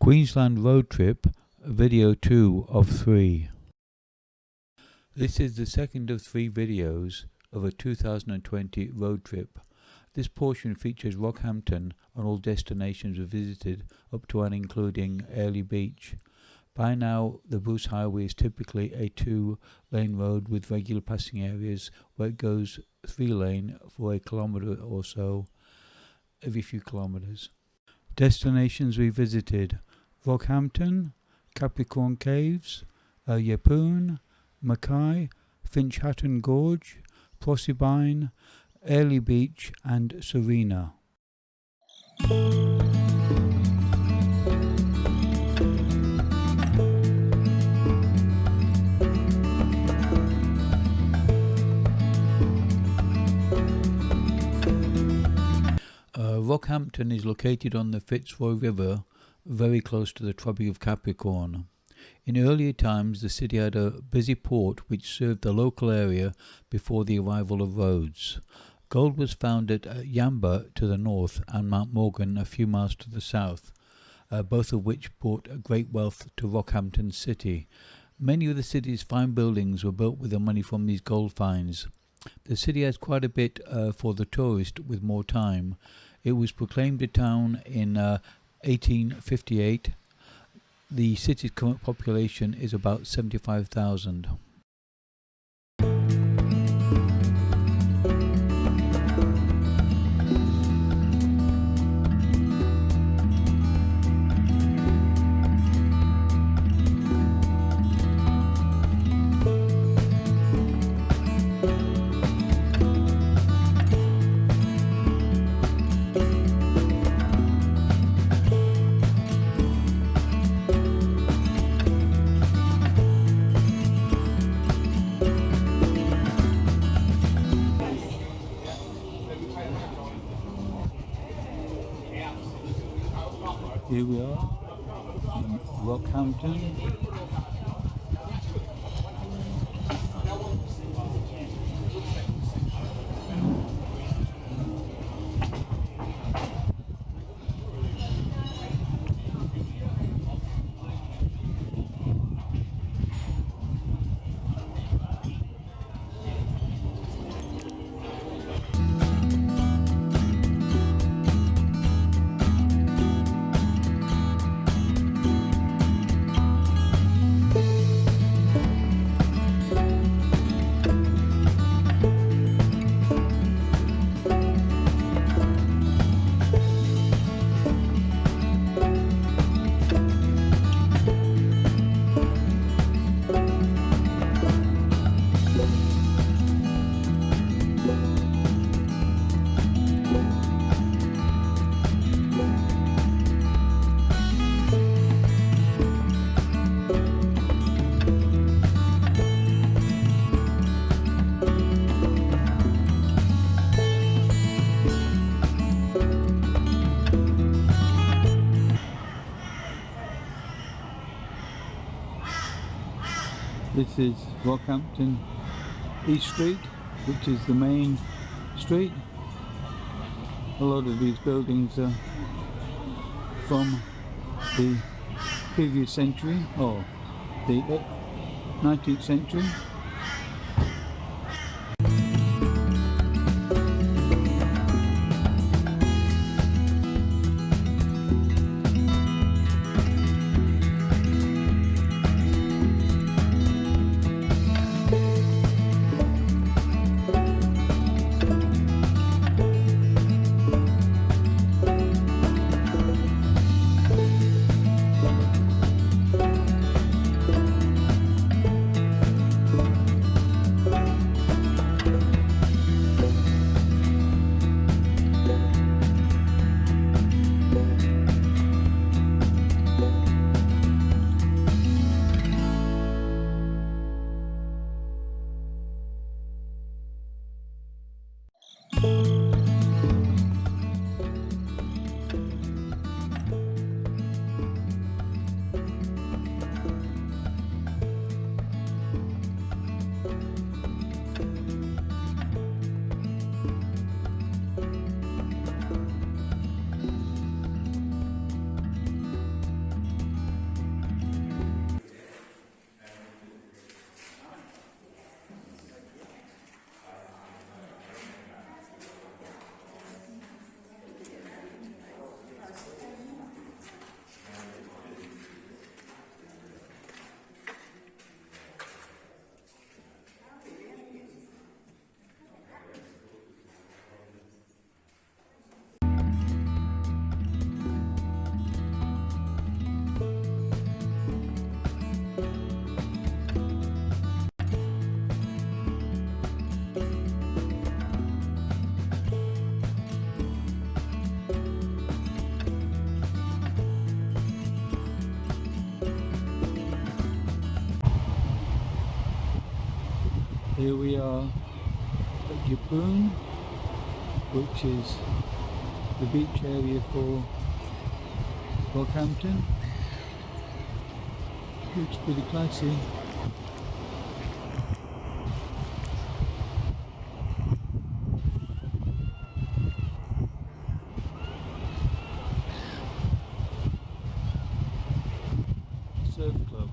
Queensland Road Trip, Video 2 of 3. This is the second of 3 videos of a 2020 road trip. This portion features Rockhampton and all destinations we visited up to and including Airlie Beach. By now, the Bruce Highway is typically a 2-lane road with regular passing areas where it goes 3-lane for a kilometre or so every few kilometres. Destinations we visited: Rockhampton, Capricorn Caves, Yeppoon, Mackay, Finchhatton Gorge, Brisbane, Airlie Beach and Serena. Rockhampton is located on the Fitzroy River, very close to the Tropic of Capricorn. In earlier times, the city had a busy port which served the local area before the arrival of roads. Gold was found at Yamba to the north and Mount Morgan a few miles to the south, both of which brought a great wealth to Rockhampton city. Many of the city's fine buildings were built with the money from these gold finds. The city has quite a bit for the tourist with more time. It was proclaimed a town in 1858. The city's current population is about 75,000. Here we are in Rockhampton. This is Rockhampton East Street, which is the main street. A lot of these buildings are from the previous century, or the 19th century. Here we are at Yeppoon, which is the beach area for Rockhampton. Looks pretty classy. Surf club.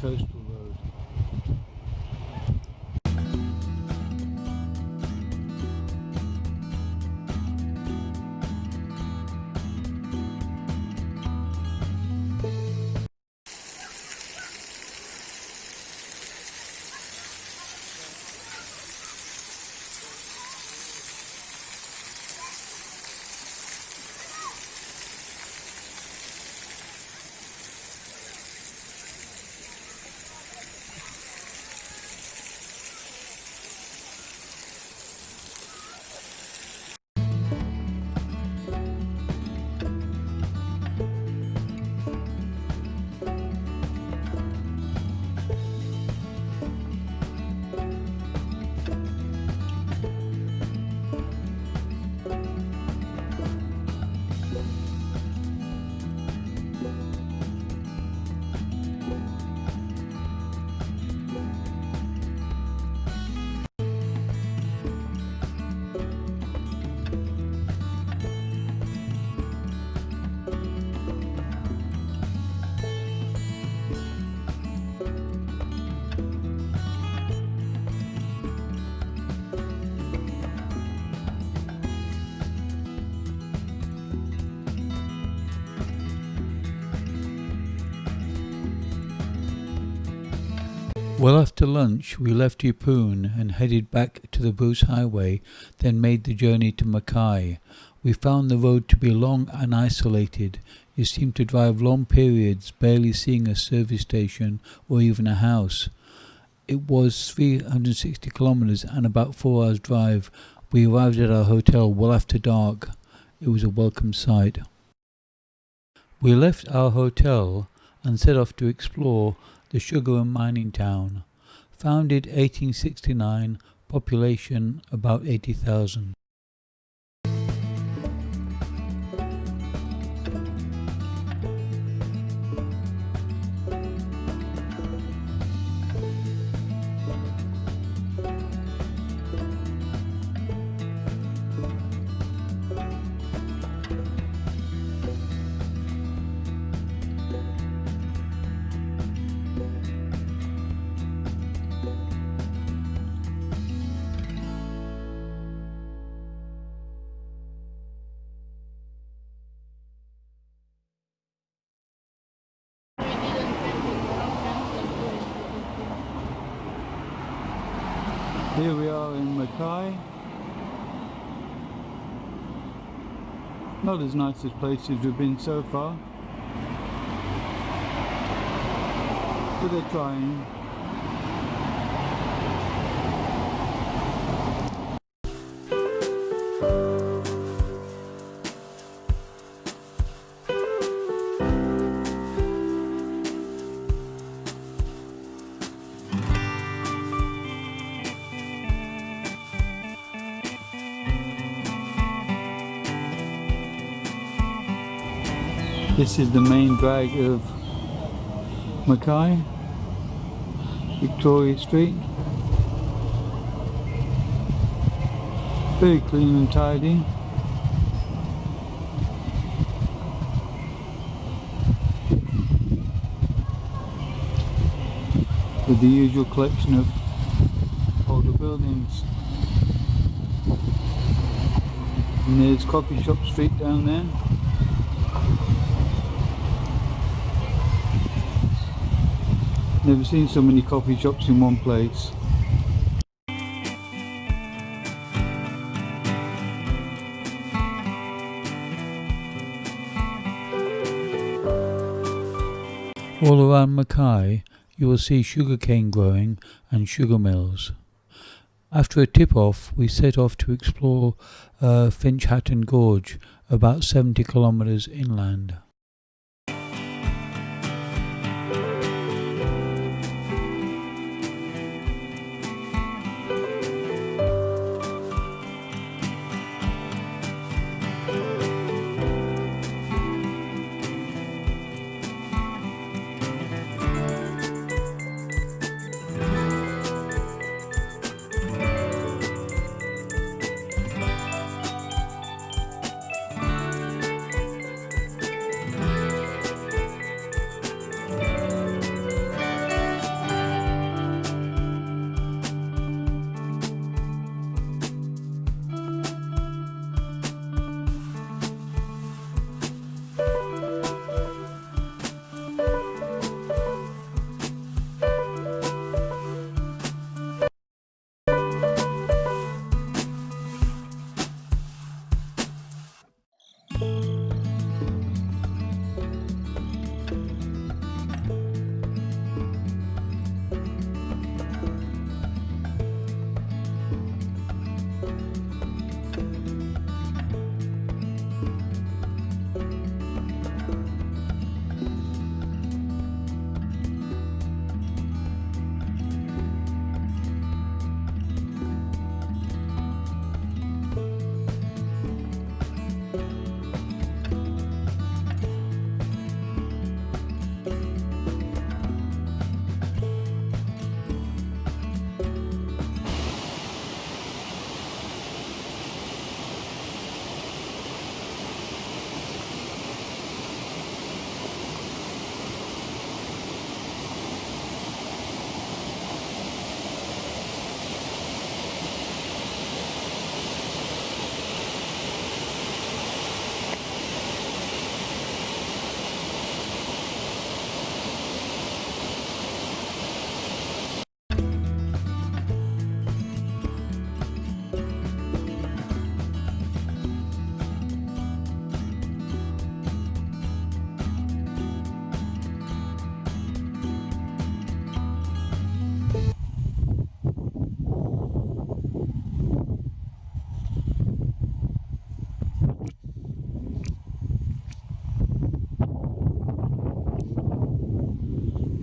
Coastal road. Well, after lunch we left Yeppoon and headed back to the Bruce Highway, then made the journey to Mackay. We found the road to be long and isolated. You seemed to drive long periods, barely seeing a service station or even a house. It was 360 kilometres and about 4 hours drive. We arrived at our hotel well after dark. It was a welcome sight. We left our hotel and set off to explore the sugar and mining town. Founded 1869, population about 80,000. Here we are in Mackay. Not as nice as places we've been so far, but they're trying. This is the main drag of Mackay, Victoria Street. Very clean and tidy. With the usual collection of older buildings. And there's Coffee Shop Street down there. Never seen so many coffee shops in one place. All around Mackay you will see sugarcane growing and sugar mills. After a tip-off we set off to explore Finch Hatton Gorge, about 70 kilometres inland.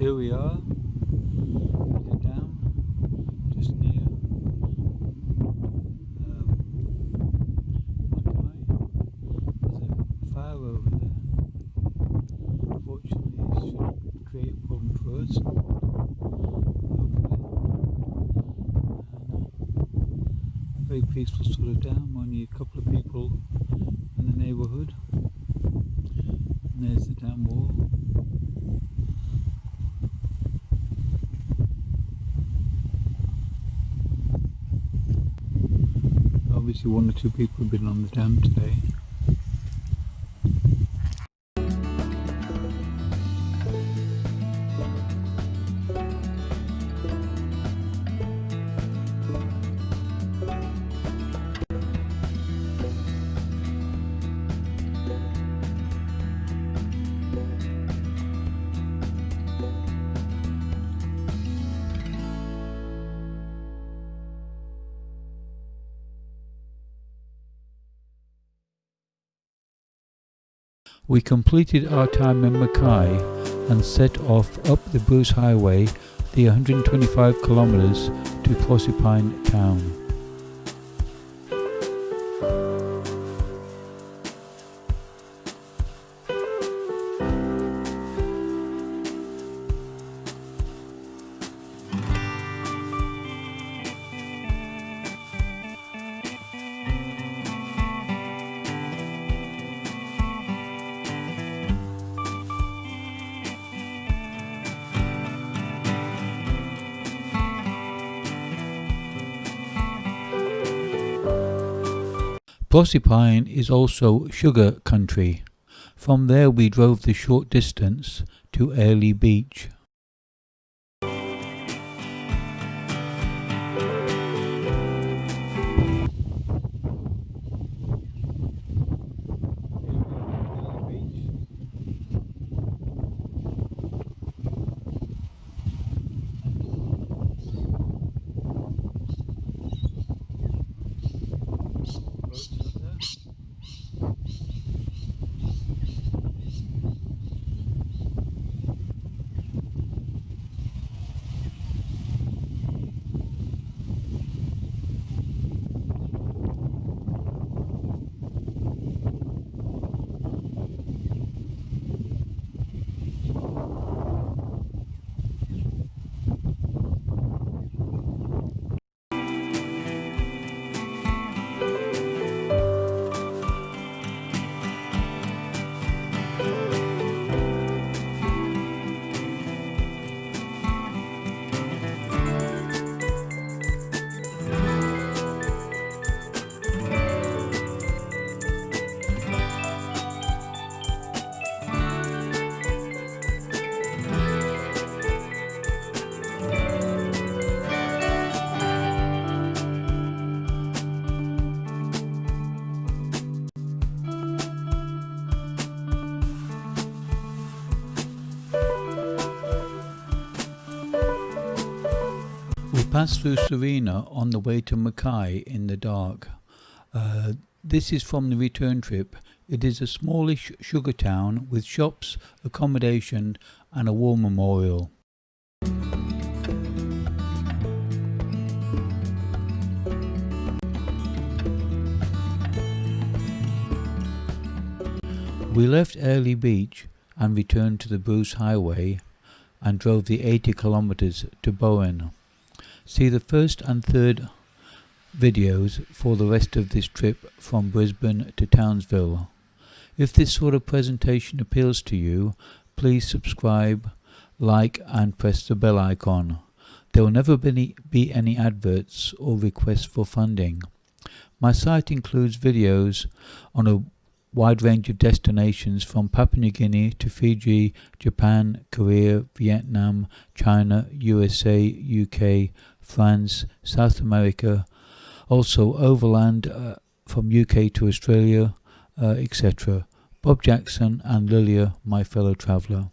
here we are at the dam just near Mackay. There's a fire over there. Unfortunately, it should create a problem for us. Hopefully. Very peaceful sort of dam, only a couple of people in the neighbourhood. And there's the dam wall. Obviously 1 or 2 people have been on the dam today. We completed our time in Mackay and set off up the Bruce Highway, the 125 kilometres to Proserpine town. Proserpine is also sugar country. From there we drove the short distance to Airlie Beach. We passed through Serena on the way to Mackay in the dark. This is from the return trip. It is a smallish sugar town with shops, accommodation and a war memorial. We left Airlie Beach and returned to the Bruce Highway and drove the 80 kilometres to Bowen. See the first and third videos for the rest of this trip from Brisbane to Townsville. If this sort of presentation appeals to you, please subscribe, like and press the bell icon. There will never be any adverts or requests for funding. My site includes videos on a wide range of destinations from Papua New Guinea to Fiji, Japan, Korea, Vietnam, China, USA, UK, France, South America, also overland from UK to Australia, etc. Bob Jackson and Lilia, my fellow traveller.